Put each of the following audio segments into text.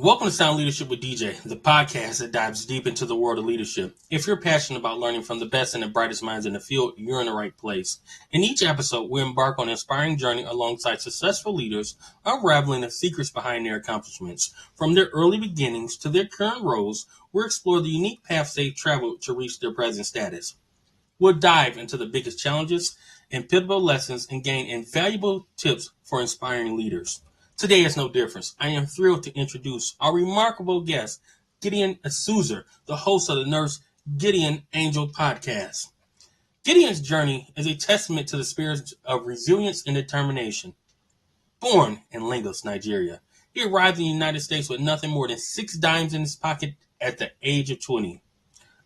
Welcome to Sound Leadership with DJ, the podcast that dives deep into the world of leadership. If you're passionate about learning from the best and the brightest minds in the field, you're in the right place. In each episode, we embark on an inspiring journey alongside successful leaders, unraveling the secrets behind their accomplishments. From their early beginnings to their current roles, we'll explore the unique paths they've traveled to reach their present status. We'll dive into the biggest challenges and pivotal lessons and gain invaluable tips for inspiring leaders. Today is no difference. I am thrilled to introduce our remarkable guest, Gideion Esuzor, the host of the Nurse Gideon Angel Podcast. Gideon's journey is a testament to the spirit of resilience and determination. Born in Lagos, Nigeria, he arrived in the United States with nothing more than 6 dimes in his pocket at the age of 20.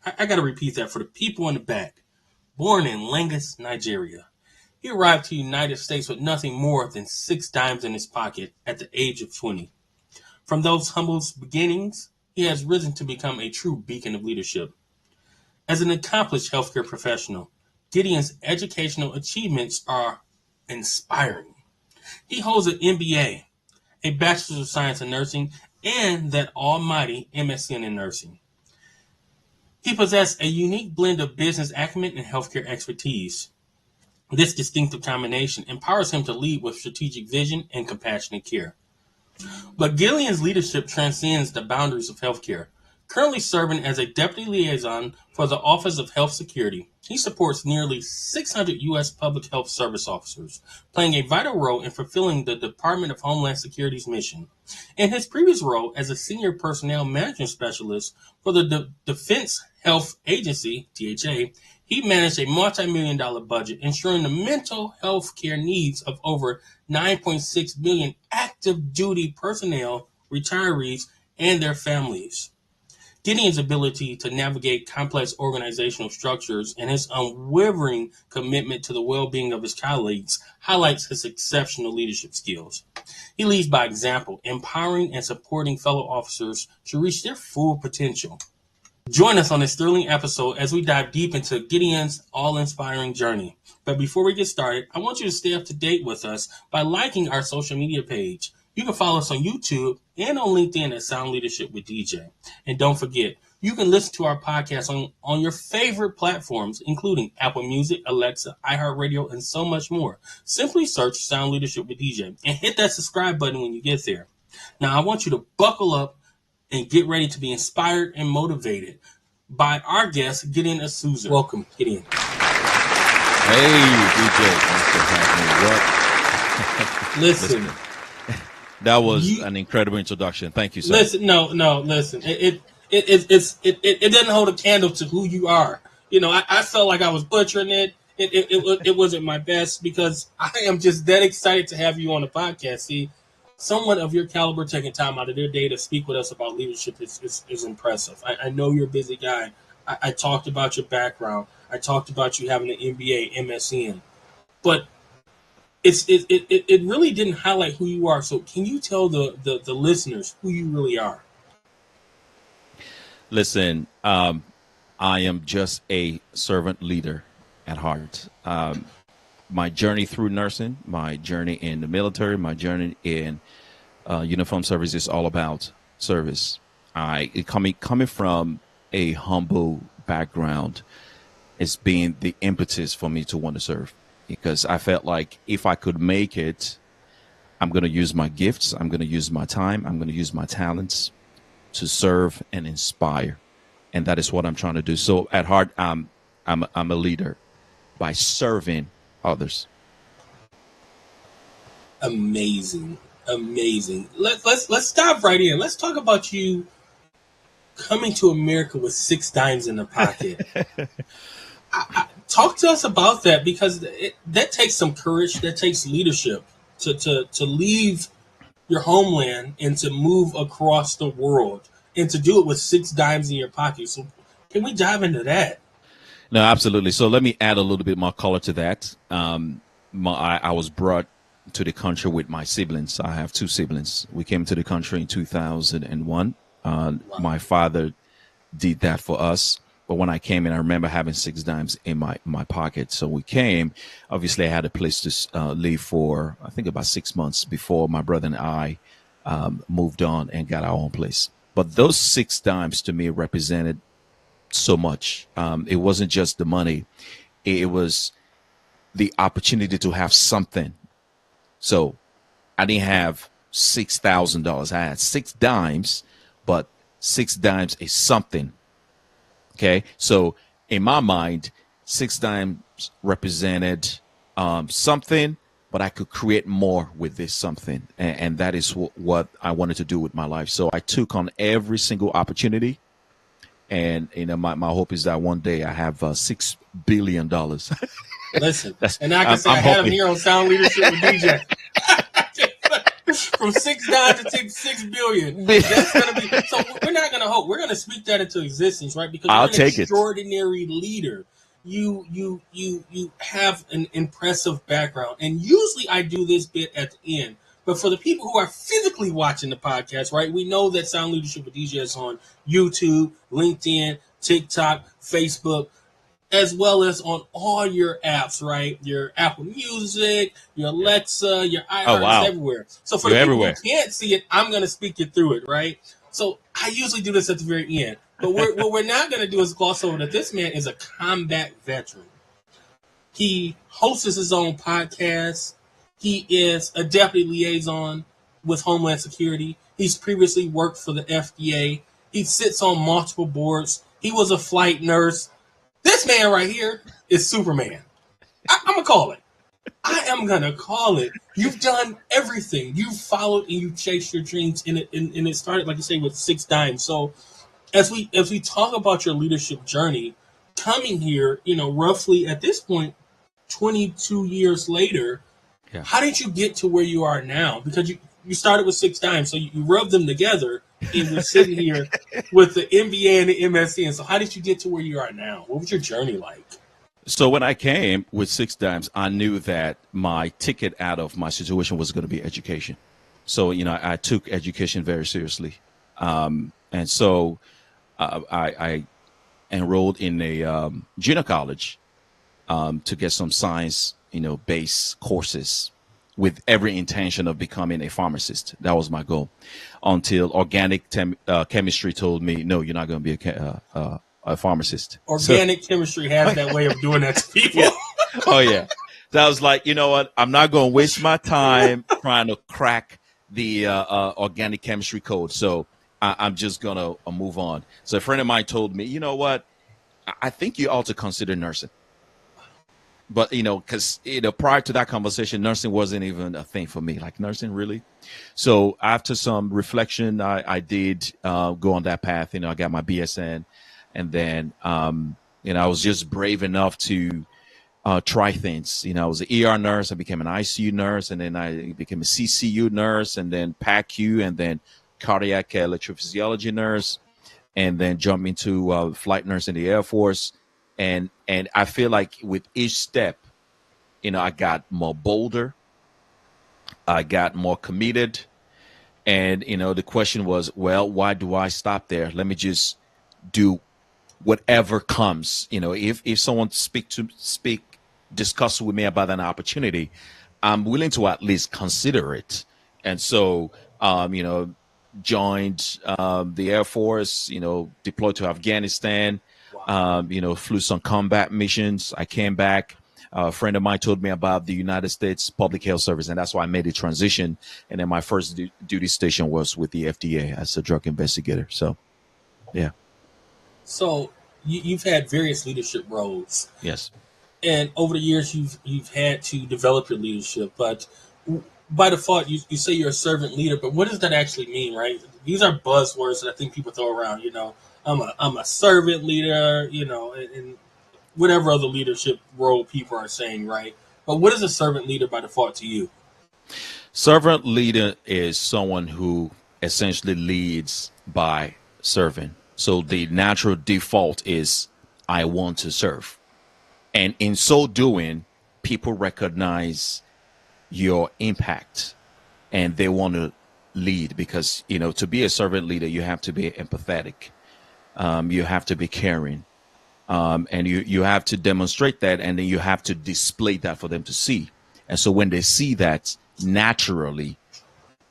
I got to repeat that for the people in the back. Born in Lagos, Nigeria. He arrived to the United States with nothing more than 6 dimes in his pocket at the age of 20. From those humble beginnings, he has risen to become a true beacon of leadership. As an accomplished healthcare professional, Gideon's educational achievements are inspiring. He holds an MBA, a Bachelor of Science in Nursing, and that almighty MSN in Nursing. He possesses a unique blend of business acumen and healthcare expertise. This distinctive combination empowers him to lead with strategic vision and compassionate care. But Gideon's leadership transcends the boundaries of healthcare. Currently serving as a deputy liaison for the Office of Health Security, he supports nearly 600 U.S. public health service officers, playing a vital role in fulfilling the Department of Homeland Security's mission. In his previous role as a senior personnel management specialist for the Defense Health Agency, DHA, he managed a multi-million-dollar budget, ensuring the mental health care needs of over 9.6 million active duty personnel, retirees, and their families. Gideon's ability to navigate complex organizational structures and his unwavering commitment to the well-being of his colleagues highlights his exceptional leadership skills. He leads by example, empowering and supporting fellow officers to reach their full potential. Join us on this thrilling episode as we dive deep into Gideon's all-inspiring journey. But before we get started, I want you to stay up to date with us by liking our social media page. You can follow us on YouTube and on LinkedIn at Sound Leadership with DJ. And don't forget, you can listen to our podcast on your favorite platforms, including Apple Music, Alexa, iHeartRadio, and so much more. Simply search Sound Leadership with DJ and hit that subscribe button when you get there. Now, I want you to buckle up and get ready to be inspired and motivated by our guest, Gideion Esuzor. Welcome, Gideion. Hey, DJ. Thanks for having me. Listen. That was an incredible introduction. Thank you, sir. Listen. It doesn't hold a candle to who you are. You know, I felt like I was butchering it. It wasn't my best because I am just that excited to have you on the podcast. See, someone of your caliber taking time out of their day to speak with us about leadership is impressive. I know you're a busy guy. I talked about your background. I talked about you having an MBA, MSN. But it really didn't highlight who you are. So can you tell the listeners who you really are? Listen, I am just a servant leader at heart. My journey through nursing, my journey in the military, my journey in uniform service is all about service. Coming from a humble background, it's been the impetus for me to want to serve, because I felt like if I could make it, I'm going to use my gifts, I'm going to use my time, I'm going to use my talents to serve and inspire, and that is what I'm trying to do. So at heart, I'm a leader by serving others. Amazing. Let's dive right in. Let's talk about you coming to America with 6 dimes in the pocket. Talk to us about that, because that takes some courage. That takes leadership to leave your homeland and to move across the world and to do it with 6 dimes in your pocket. So can we dive into that? No, absolutely. So let me add a little bit more color to that. I was brought to the country with my siblings. I have 2 siblings. We came to the country in 2001. Wow. My father did that for us. But when I came in, I remember having 6 dimes in my pocket. So we came. Obviously, I had a place to live for, I think, about 6 months before my brother and I moved on and got our own place. But those 6 dimes to me represented so much. It wasn't just the money. It was the opportunity to have something. So I didn't have $6,000. I had 6 dimes, but 6 dimes is something. Okay. So in my mind, 6 dimes represented something, but I could create more with this something. And that is what I wanted to do with my life. So I took on every single opportunity. And, my hope is that one day I have $6 billion. Listen, and I can say I had him here on Sound Leadership with DJ. From 6 dimes to 6 billion. That's gonna be, so we're not gonna hope. We're gonna speak that into existence, right? Because you're an extraordinary leader. You have an impressive background. And usually I do this bit at the end. But for the people who are physically watching the podcast, right, we know that Sound Leadership with DJ is on YouTube, LinkedIn, TikTok, Facebook, as well as on all your apps, right? Your Apple Music, your Alexa, your iHeart, everywhere. So for the people who can't see it, I'm going to speak you through it, right? So I usually do this at the very end. But what we're not going to do is gloss over that this man is a combat veteran. He hosts his own podcast. He is a deputy liaison with Homeland Security. He's previously worked for the FDA. He sits on multiple boards. He was a flight nurse. This man right here is Superman. I'm going to call it. I am going to call it. You've done everything. You've followed and you've chased your dreams. And it started, like you say, with 6 dimes. So as we talk about your leadership journey, coming here, roughly at this point, 22 years later, how did you get to where you are now? Because you started with 6 dimes, so you rubbed them together, and you're sitting here with the MBA and the MSc. And so how did you get to where you are now? What was your journey like? So when I came with 6 dimes, I knew that my ticket out of my situation was going to be education. So, I took education very seriously. And so I enrolled in a junior college to get some science, base courses with every intention of becoming a pharmacist. That was my goal until organic chemistry told me, no, you're not going to be a pharmacist. Organic chemistry has that way of doing that to people. Yeah. Oh, yeah. So I was like, you know what? I'm not going to waste my time trying to crack the organic chemistry code. So I'm just going to move on. So a friend of mine told me, you know what? I think you ought to consider nursing. But, because, prior to that conversation, nursing wasn't even a thing for me. Like, nursing, really? So after some reflection, I did go on that path. I got my BSN. And then, I was just brave enough to try things. I was an ER nurse. I became an ICU nurse. And then I became a CCU nurse. And then PACU. And then cardiac electrophysiology nurse. And then jumped into flight nurse in the Air Force. And I feel like with each step, I got more bolder. I got more committed. And, the question was, well, why do I stop there? Let me just do whatever comes. If someone discuss with me about an opportunity, I'm willing to at least consider it. And so, joined the Air Force, deployed to Afghanistan. Flew some combat missions. I came back. A friend of mine told me about the United States Public Health Service, and that's why I made the transition. And then my first duty station was with the FDA as a drug investigator. So, yeah. So you've had various leadership roles. Yes. And over the years, you've had to develop your leadership. But by default, you say you're a servant leader. But what does that actually mean, right? These are buzzwords that I think people throw around, I'm a servant leader, and whatever other leadership role people are saying, right? But what is a servant leader by default to you? Servant leader is someone who essentially leads by serving. So the natural default is I want to serve. And in so doing, people recognize your impact and they want to lead because, to be a servant leader, you have to be empathetic. You have to be caring, and you have to demonstrate that, and then you have to display that for them to see. And so when they see that, naturally,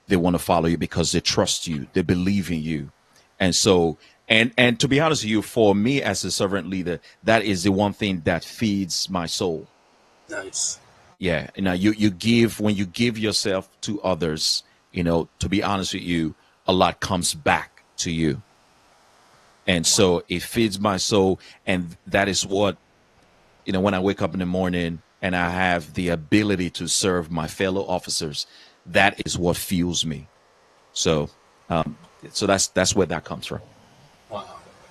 they want to follow you because they trust you, they believe in you. And so, and to be honest with you, for me as a servant leader, that is the one thing that feeds my soul. Nice. Yeah. You know, you give, when you give yourself to others, you know, to be honest with you, a lot comes back to you. And so it feeds my soul. And that is what, you know, when I wake up in the morning and I have the ability to serve my fellow officers, that is what fuels me. So, so that's where that comes from. Wow.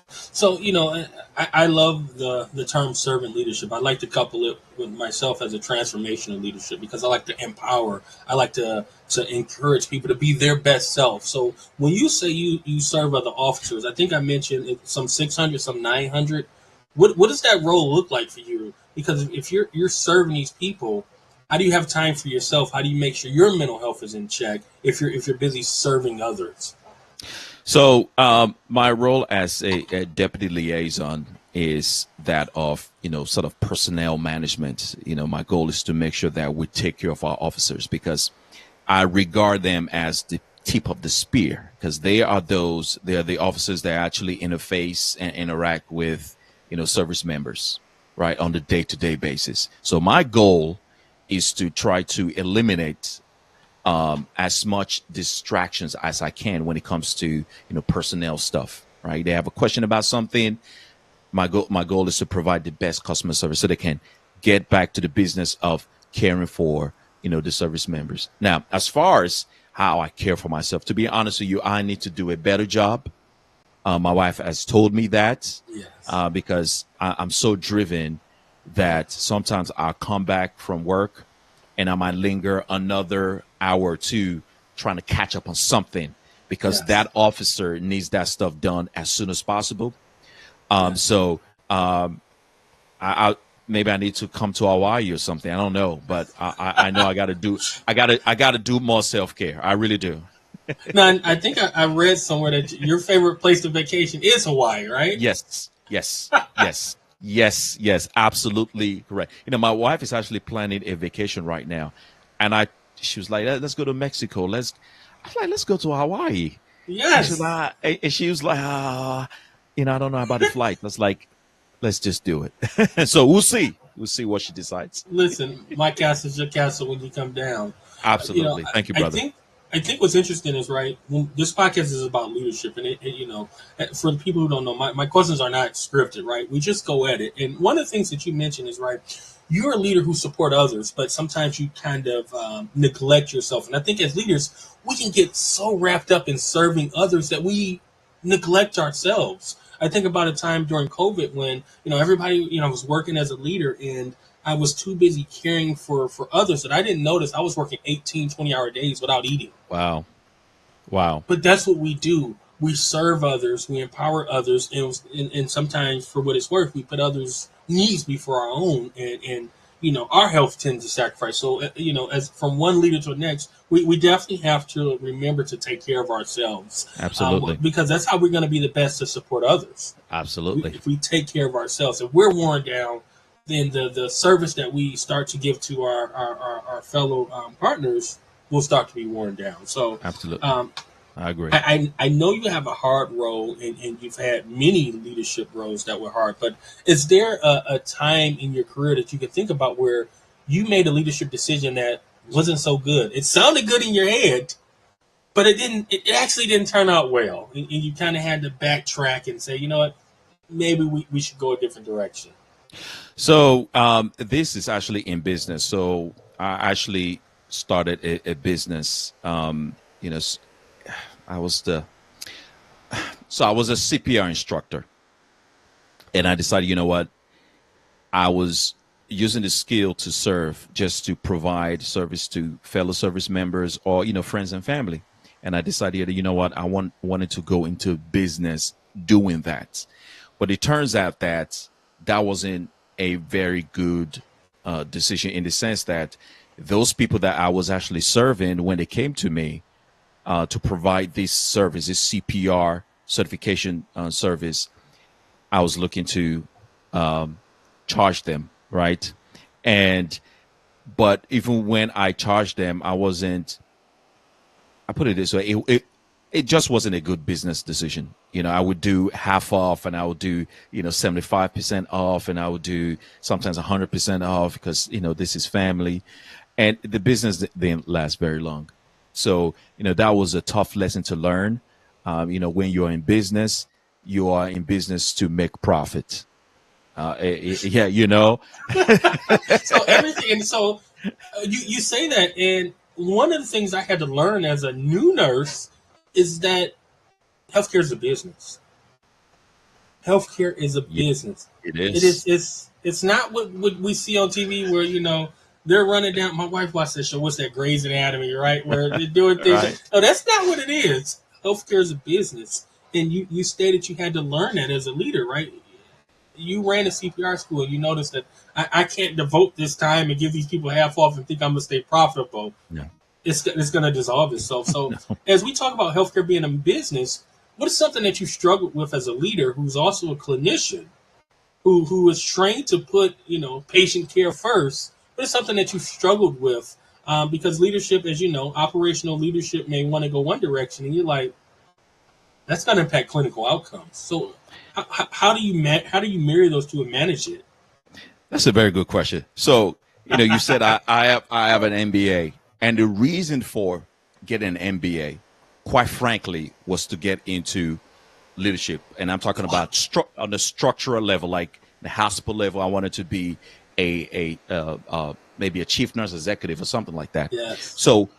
So, you know, I love the term servant leadership. I like to couple it with myself as a transformational leadership because I like to empower. I like to encourage people to be their best self. So when you say you serve other officers, I think I mentioned some 600, some 900. What does that role look like for you? Because if you're serving these people, how do you have time for yourself? How do you make sure your mental health is in check if you're busy serving others? So my role as a deputy liaison is that of, you know, sort of personnel management. You know, my goal is to make sure that we take care of our officers because I regard them as the tip of the spear because they are the officers that actually interface and interact with, you know, service members, right, on the day-to-day basis. So my goal is to try to eliminate as much distractions as I can when it comes to, you know, personnel stuff, right? They have a question about something. My goal is to provide the best customer service so they can get back to the business of caring for, you know, the service members. Now, as far as how I care for myself, to be honest with you, I need to do a better job. My wife has told me that. Yes. Because I'm so driven that sometimes I'll come back from work and I might linger another hour or two trying to catch up on something because yes, that officer needs that stuff done as soon as possible. So I maybe I need to come to Hawaii or something. I don't know, but I know I got to do more self-care. I really do. Now, I think I read somewhere that your favorite place to vacation is Hawaii, right? Yes. Yes, absolutely correct. You know, my wife is actually planning a vacation right now, and she was like, "Let's go to Mexico. I was like, let's go to Hawaii." Yes. And she was like, you know, I don't know about the flight. I was like, let's just do it. So we'll see what she decides. Listen, my castle is your castle when you come down. Absolutely. Thank you, brother. I think what's interesting is, right, this podcast is about leadership. And, you know, for the people who don't know, my questions are not scripted, right? We just go at it. And one of the things that you mentioned is, right, you're a leader who support others, but sometimes you kind of neglect yourself. And I think as leaders, we can get so wrapped up in serving others that we neglect ourselves. I think about a time during COVID when, you know, everybody, you know, was working as a leader and I was too busy caring for others that I didn't notice I was working 18, 20-hour days without eating. Wow. But that's what we do. We serve others. We empower others. And sometimes, for what it's worth, we put others' needs before our own. And you know, our health tends to sacrifice. So, you know, as from one leader to the next, we definitely have to remember to take care of ourselves. Absolutely. Because that's how we're going to be the best to support others. Absolutely. If we take care of ourselves. If we're worn down, then the service that we start to give to our fellow partners will start to be worn down. So absolutely, I agree. I know you have a hard role, and you've had many leadership roles that were hard. But is there a time in your career that you can think about where you made a leadership decision that wasn't so good? It sounded good in your head, but it didn't. It actually didn't turn out well, and you kind of had to backtrack and say, you know what, maybe we should go a different direction. So this is actually in business. So I actually started a business. You know, I was a CPR instructor, and I decided, you know what, I was using the skill to serve, just to provide service to fellow service members or, you know, friends and family. And I decided, you know what, I wanted to go into business doing that. But it turns out that wasn't a very good decision, in the sense that those people that I was actually serving, when they came to me to provide this service, this CPR certification service, I was looking to charge them, right? But even when I charged them, I wasn't I put it this way, it just wasn't a good business decision. I would do half off, and I would do 75% off, and I would do sometimes 100% off because this is family, and the business didn't last very long. So that was a tough lesson to learn. When you're in business, you are in business to make profit. Yeah. So everything, and so you say that, and one of the things I had to learn as a new nurse is that healthcare is a business. Healthcare is a business. It is. It's not what we see on TV where they're running down. My wife watched that show. What's that, Grey's Anatomy, right? Where they're doing things. Right. No, that's not what it is. Healthcare is a business, and you stated you had to learn that as a leader, right? You ran a CPR school, and you noticed that I can't devote this time and give these people half off and think I'm going to stay profitable. No. It's going to dissolve itself. So No. As we talk about healthcare being a business, what is something that you struggled with as a leader who's also a clinician, who is trained to put patient care first? What is something that you struggled with? Because leadership, as you know, operational leadership may want to go one direction, and you're like, that's going to impact clinical outcomes. So how do you marry those two and manage it? That's a very good question. So, you said I have an MBA, and the reason for getting an MBA, quite frankly, was to get into leadership. And I'm talking about on the structural level, like the hospital level. I wanted to be maybe a chief nurse executive or something like that. Yes. So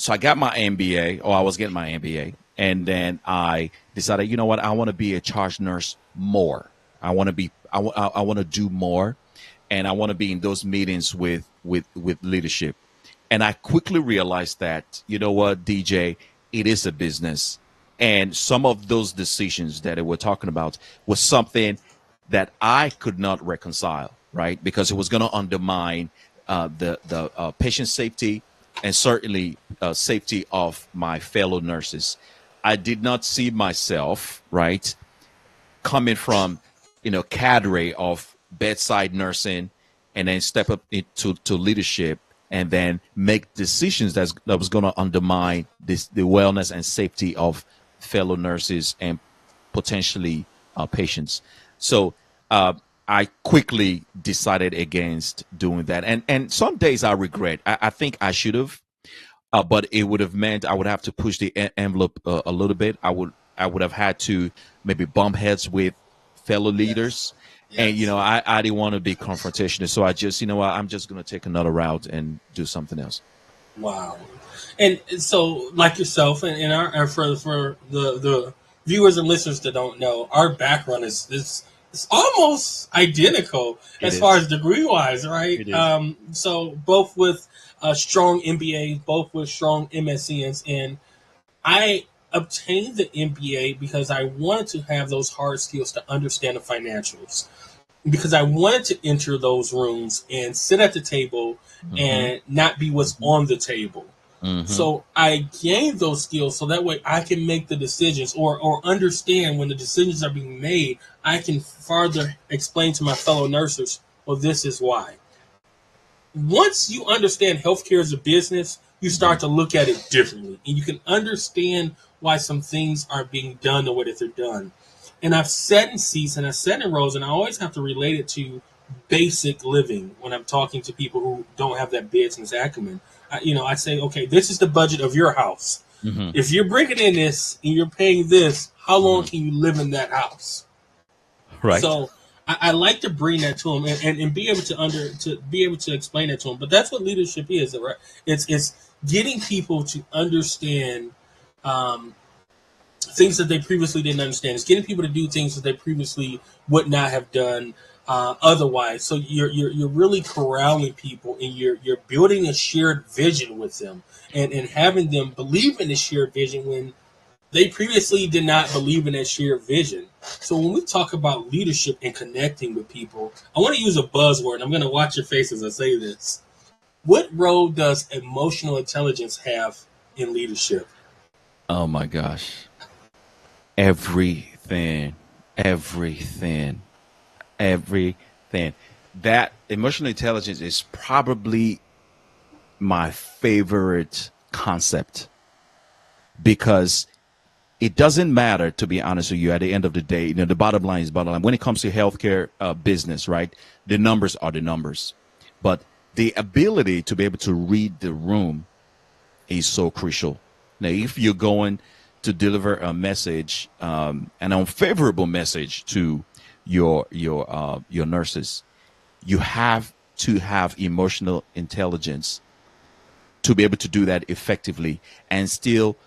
I got my MBA, or I was getting my MBA, and then I decided, you know what, I want to be a charge nurse more. I want to do more, and I want to be in those meetings with leadership. And I quickly realized that, you know what, DJ, it is a business. And some of those decisions that we're talking about was something that I could not reconcile, right? Because it was going to undermine the patient safety and certainly safety of my fellow nurses. I did not see myself, right, coming from, cadre of bedside nursing and then step up into leadership and then make decisions that was going to undermine the wellness and safety of fellow nurses and potentially patients. So I quickly decided against doing that. And some days I regret. I think I should have, but it would have meant I would have to push the envelope a little bit. I would have had to maybe bump heads with fellow leaders. Yes. And, I didn't want to be confrontational. So I just, I'm just going to take another route and do something else. Wow. And so like yourself and for the viewers and listeners that don't know, our background is it's almost identical as far as degree wise, right? It is. So both with strong MBAs, both with strong MSCs, and I obtained the MBA because I wanted to have those hard skills to understand the financials, because I wanted to enter those rooms and sit at the table and not be what's on the table. So I gained those skills so that way I can make the decisions or understand when the decisions are being made. I can further explain to my fellow nurses, well, this is why. Once you understand healthcare as a business, you start to look at it differently, and you can understand why some things are being done the way that they're done. And I've sat in seats and I've sat in rows, and I always have to relate it to basic living when I'm talking to people who don't have that business acumen. I say, okay, this is the budget of your house. If you're bringing in this and you're paying this, how long can you live in that house? Right. So I like to bring that to them and be able to be able to explain that to them. But that's what leadership is, right? It's getting people to understand things that they previously didn't understand. It's getting people to do things that they previously would not have done otherwise. So you're really corralling people, and you're building a shared vision with them, and having them believe in the shared vision when they previously did not believe in that shared vision. So when we talk about leadership and connecting with people, I want to use a buzzword. I'm going to watch your face as I say this. What role does emotional intelligence have in leadership? Oh my gosh. Everything. That emotional intelligence is probably my favorite concept because it doesn't matter, to be honest with you, at the end of the day. The bottom line is bottom line. When it comes to healthcare business, right, the numbers are the numbers. But the ability to be able to read the room is so crucial. Now, if you're going to deliver a message, an unfavorable message to your nurses, you have to have emotional intelligence to be able to do that effectively and still,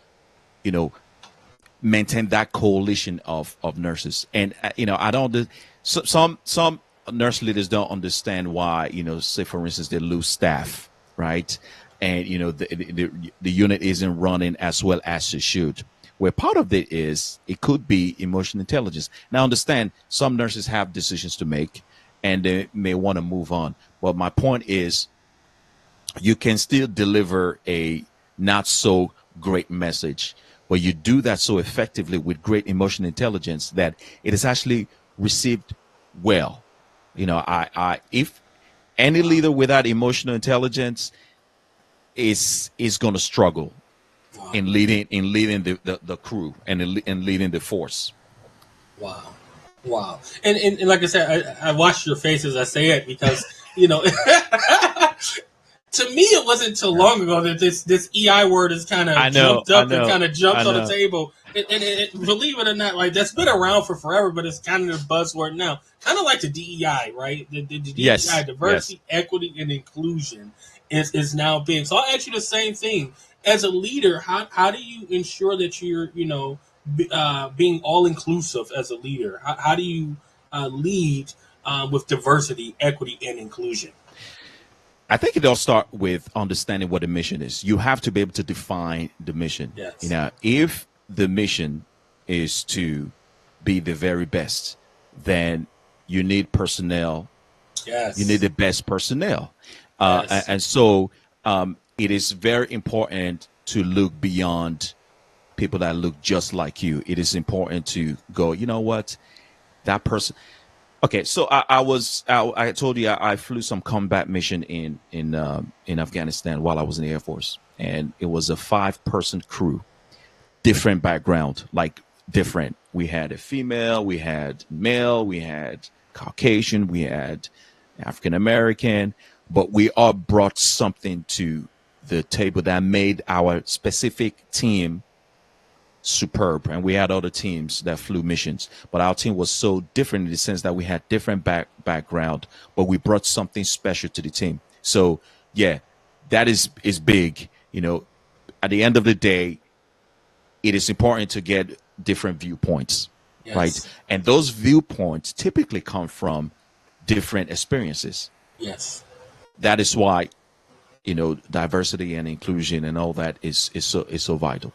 maintain that coalition of nurses. And I don't. Some nurse leaders don't understand why, say for instance, they lose staff, right? And the unit isn't running as well as it should. Where part of it could be emotional intelligence. Now, understand, some nurses have decisions to make, and they may want to move on. But my point is, you can still deliver a not so great message, but you do that so effectively with great emotional intelligence that it is actually received well. If any leader without emotional intelligence is going to struggle in leading the crew and in leading the force. Wow. And like I said, I watched your face as I say it, because to me, it wasn't until long ago that this EI word has kind of jumped up and kind of jumped on the table. And believe it or not, like, that's been around for forever, but it's kind of the buzzword now. Kind of like the DEI, right? The DEI, yes. diversity, equity, and inclusion is now big. So I'll ask you the same thing. As a leader, how do you ensure that you're, being all inclusive as a leader? How do you lead with diversity, equity, and inclusion? I think it all starts with understanding what the mission is. You have to be able to define the mission. Yes. If the mission is to be the very best, then you need personnel. Yes. You need the best personnel. Yes. And so it is very important to look beyond people that look just like you. It is important to go, you know what, that person. Okay, so I told you I flew some combat mission in Afghanistan while I was in the Air Force, and it was a 5-person crew, different background, like different. We had a female, we had male, we had Caucasian, we had African American, but we all brought something to the table that made our specific team superb. And we had other teams that flew missions, but our team was so different in the sense that we had different background, but we brought something special to the team. So yeah, that is big. At the end of the day, it is important to get different viewpoints. Yes. Right? And those viewpoints typically come from different experiences. Yes. That is why, diversity and inclusion and all that is so vital.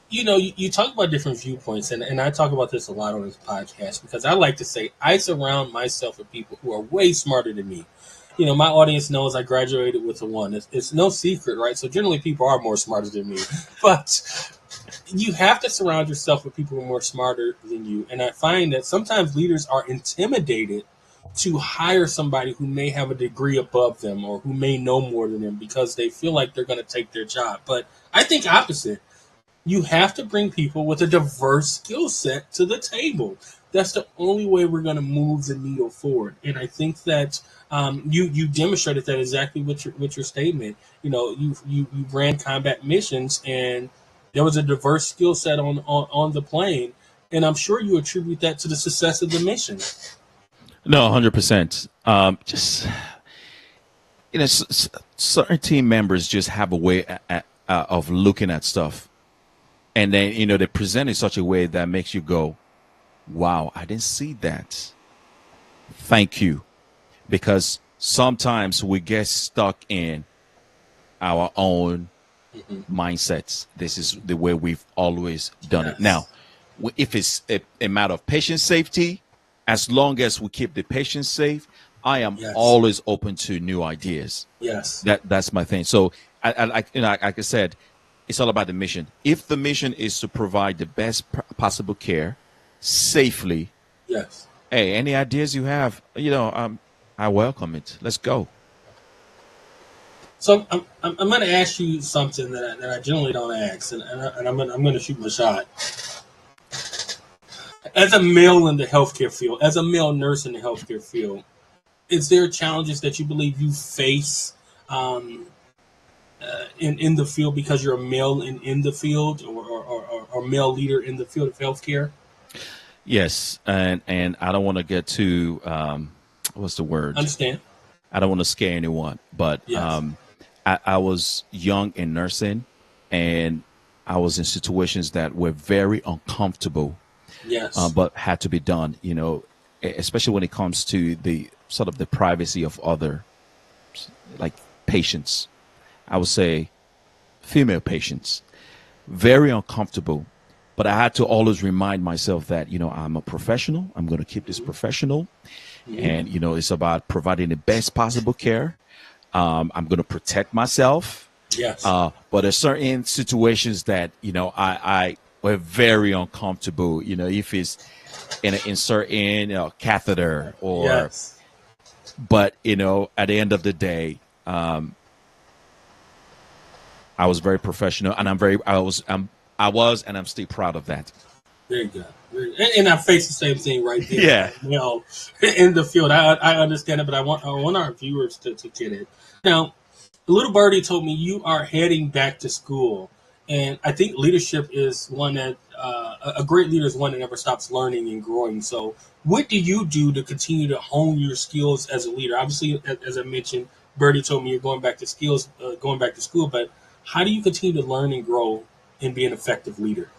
You talk about different viewpoints, and I talk about this a lot on this podcast, because I like to say I surround myself with people who are way smarter than me. My audience knows I graduated with a 1. It's no secret, right? So generally people are more smarter than me. But you have to surround yourself with people who are more smarter than you. And I find that sometimes leaders are intimidated to hire somebody who may have a degree above them or who may know more than them, because they feel like they're going to take their job. But I think opposite. You have to bring people with a diverse skill set to the table. That's the only way we're going to move the needle forward. And I think that you demonstrated that exactly with your statement. You ran combat missions, and there was a diverse skill set on the plane, and I'm sure you attribute that to the success of the mission. No, 100%. Just certain team members just have a way of looking at stuff. And then, they present in such a way that makes you go, wow, I didn't see that. Thank you. Because sometimes we get stuck in our own mindsets. This is the way we've always done it. Now, if it's a matter of patient safety, as long as we keep the patient safe, I am always open to new ideas. Yes. That's my thing. So, like I said, it's all about the mission. If the mission is to provide the best possible care safely, yes. Hey, any ideas you have, I welcome it. Let's go. So I'm going to ask you something that I generally don't ask, and I'm going to shoot my shot. As a male in the healthcare field, as a male nurse in the healthcare field, is there challenges that you believe you face um, in the field because you're a male in the field or male leader in the field of healthcare? Yes, and I don't want to get too what's the word? Understand? I don't want to scare anyone, but Yes. I was young in nursing, and I was in situations that were very uncomfortable, Yes. but had to be done. You know, especially when it comes to the sort of the privacy of other, like patients. I would say female patients, very uncomfortable. But I had to always remind myself that, you know, I'm a professional. I'm going to keep this professional. And, you know, it's about providing the best possible care. I'm going to protect myself. Yes. But there's certain situations that, you know, I were very uncomfortable, you know, if it's in certain, you know, catheter or, Yes. but, you know, at the end of the day, I was very professional, and I was, and I'm still proud of that. Very good. And I face the same thing right there. Yeah. You know, in the field, I understand it, but I want our viewers to get it. Now, little birdie told me you are heading back to school, and I think leadership is one that a great leader is one that never stops learning and growing. So, what do you do to continue to hone your skills as a leader? Obviously, as I mentioned, Birdie told me you're going back to school, but how do you continue to learn and grow and be an effective leader?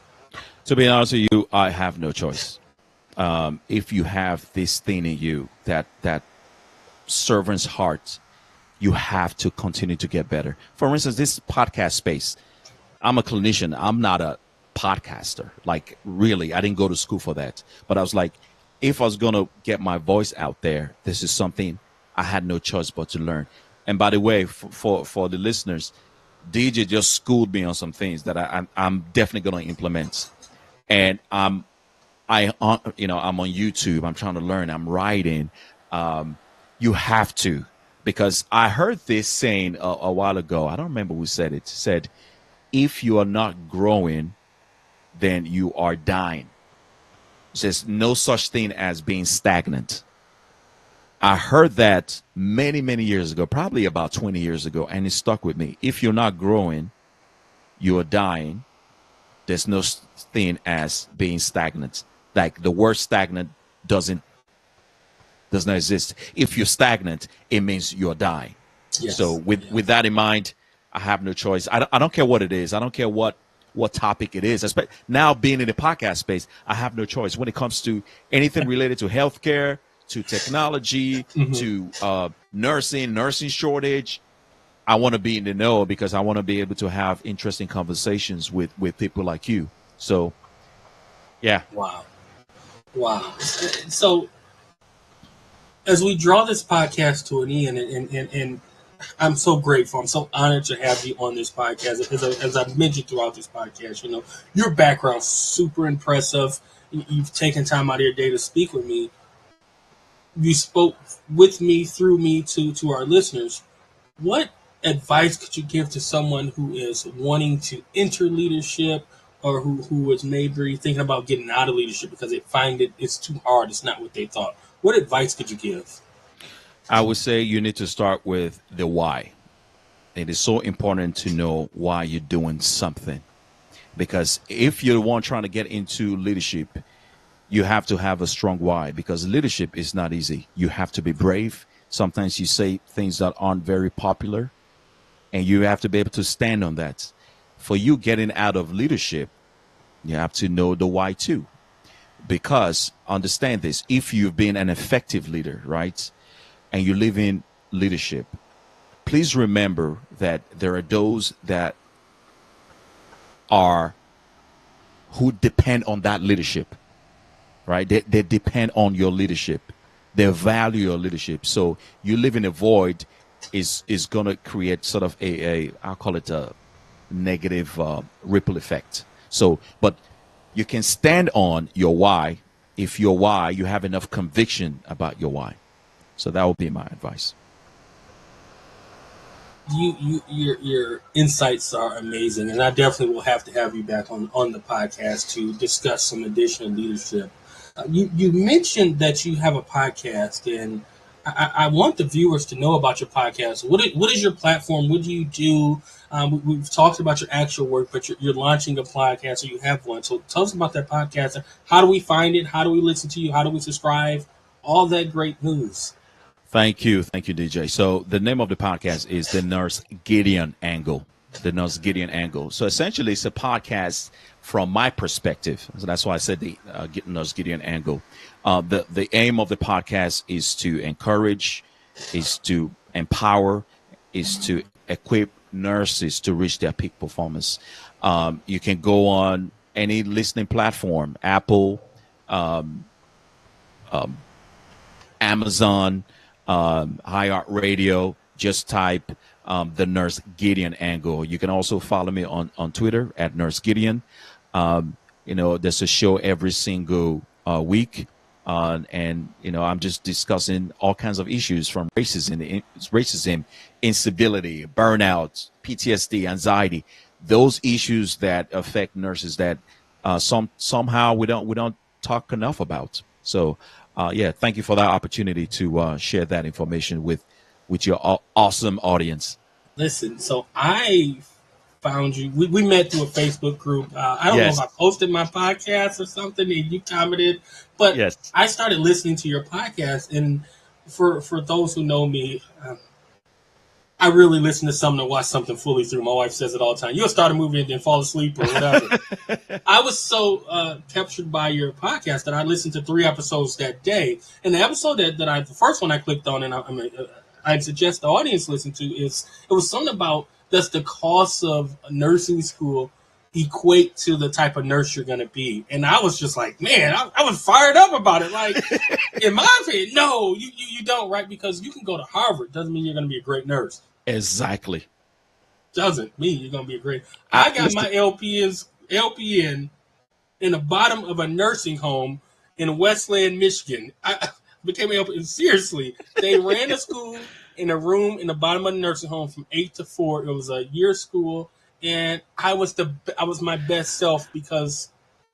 To be honest with you, I have no choice. If you have this thing in you, that servant's heart, you have to continue to get better. For instance, this podcast space, I'm a clinician. I'm not a podcaster. Like, really, I didn't go to school for that. But I was like, if I was going to get my voice out there, this is something I had no choice but to learn. And by the way, for the listeners, DJ just schooled me on some things that I'm definitely going to implement. And you know, I'm on YouTube. I'm trying to learn. I'm writing. You have to, because I heard this saying a while ago. I don't remember who said it. It said, if you are not growing, then you are dying. There's no such thing as being stagnant. I heard that many, many years ago, probably about 20 years ago, and it stuck with me. If you're not growing, you are dying. There's no thing as being stagnant. Like, the word stagnant does not exist. If you're stagnant, it means you're dying. Yes. So with that in mind, I have no choice. I don't care what it is. I don't care what topic it is. Now, being in the podcast space, I have no choice when it comes to anything related to healthcare, to technology, to nursing shortage. I want to be in the know, because I want to be able to have interesting conversations with people like you. So, yeah. Wow. So, as we draw this podcast to an end, and I'm so grateful, I'm so honored to have you on this podcast. As I've mentioned throughout this podcast, you know, your background's super impressive. You've taken time out of your day to speak with me. You spoke with me, through me, to our listeners. What advice could you give to someone who is wanting to enter leadership, or who is maybe thinking about getting out of leadership because they find it's too hard, it's not what they thought? What advice could you give? I would say you need to start with the why. It is so important to know why you're doing something, because if you're the one trying to get into leadership, you have to have a strong why, because leadership is not easy. You have to be brave. Sometimes you say things that aren't very popular, and you have to be able to stand on that. For you getting out of leadership, you have to know the why too. Because understand this, if you've been an effective leader, right, and you live in leadership, please remember that there are those that are who depend on that leadership, right? They depend on your leadership. They value your leadership. So you live in a void is going to create sort of I'll call it a negative ripple effect. So, but you can stand on your why if your why, you have enough conviction about your why. So that would be my advice. Your insights are amazing, and I definitely will have to have you back on the podcast to discuss some additional leadership. You mentioned that you have a podcast, and I want the viewers to know about your podcast. What is your platform? What do you do? We've talked about your actual work, but you're launching a podcast, or you have one. So tell us about that podcast. How do we find it? How do we listen to you? How do we subscribe? All that great news. Thank you, DJ. So the name of the podcast is the Nurse Gideon Angle. The Nurse Gideon Angle. So essentially, it's a podcast from my perspective. So that's why I said the Nurse Gideon Angle. The aim of the podcast is to encourage, is to empower, is to equip nurses to reach their peak performance. You can go on any listening platform, Apple, Amazon, iHeartRadio. Just type the Nurse Gideon Angle. You can also follow me on Twitter at Nurse Gideon. There's a show every single week. And I'm just discussing all kinds of issues from racism, instability, burnout, PTSD, anxiety, those issues that affect nurses that somehow we don't talk enough about. So, thank you for that opportunity to share that information with your awesome audience. Listen, so I found you. We met through a Facebook group. I don't know if I posted my podcast or something and you commented, but I started listening to your podcast. And for those who know me, I really listen to something to watch something fully through. My wife says it all the time. You'll start a movie and then fall asleep or whatever. I was so captured by your podcast that I listened to 3 episodes that day. And the episode the first one I clicked on and I'd suggest the audience listen to it was something about, does the cost of nursing school equate to the type of nurse you're going to be? And I was just like, man, I was fired up about it. Like, in my opinion, no, you don't, right? Because you can go to Harvard. Doesn't mean you're going to be a great nurse. Exactly. Doesn't mean you're going to be a great. I got my LPN in the bottom of a nursing home in Westland, Michigan. I became an LPN. Seriously, they ran a school in a room in the bottom of the nursing home from 8 to 4. It was a year school, and I was my best self because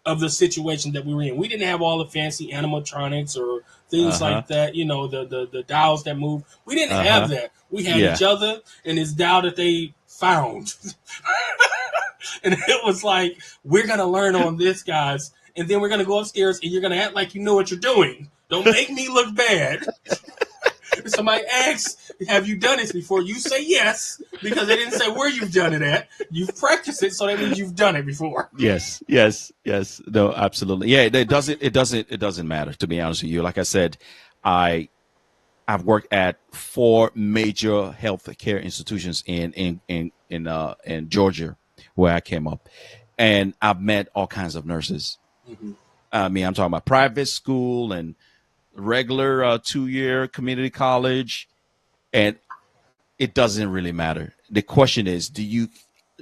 of the situation that we were in. We didn't have all the fancy animatronics or things like that, the dials that move. We didn't have that. We had each other and this dial that they found. And it was like, we're going to learn on this, guys, and then we're going to go upstairs and you're going to act like you know what you're doing. Don't make me look bad. Somebody asks, have you done this before? You say yes, because they didn't say where you've done it at. You've practiced it, so that means you've done it before. Yes. No, absolutely. Yeah, it doesn't matter, to be honest with you. Like I said, I've worked at 4 major healthcare institutions in Georgia, where I came up, and I've met all kinds of nurses. Mm-hmm. I mean, I'm talking about private school and regular 2-year community college, and it doesn't really matter. The question is,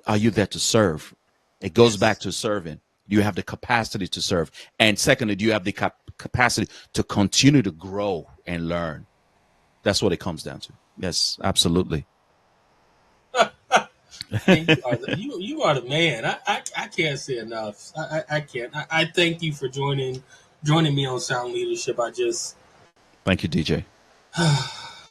are you there to serve? It goes back to serving. Do you have the capacity to serve? And secondly, do you have the capacity to continue to grow and learn? That's what it comes down to. Yes, absolutely. You are the man. I can't say enough. I can't. I thank you for joining me on Sound Leadership. Thank you, DJ.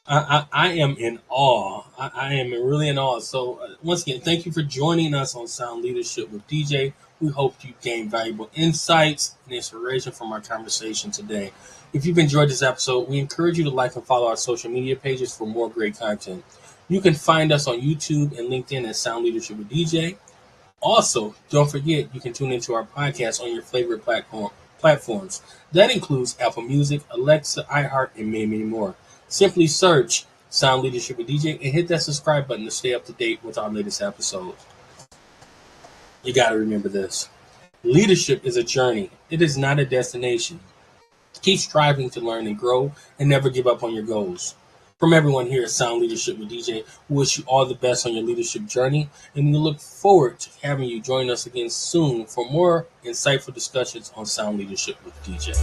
I am in awe. I am really in awe. So once again, thank you for joining us on Sound Leadership with DJ. We hope you gain valuable insights and inspiration from our conversation today. If you've enjoyed this episode, we encourage you to like and follow our social media pages for more great content. You can find us on YouTube and LinkedIn at Sound Leadership with DJ. Also, don't forget, you can tune into our podcast on your favorite platforms. That includes Apple Music, Alexa, iHeart, and many, many more. Simply search Sound Leadership with DJ and hit that subscribe button to stay up to date with our latest episodes. You got to remember this. Leadership is a journey. It is not a destination. Keep striving to learn and grow and never give up on your goals. From everyone here at Sound Leadership with DJ, we wish you all the best on your leadership journey, and we look forward to having you join us again soon for more insightful discussions on Sound Leadership with DJ.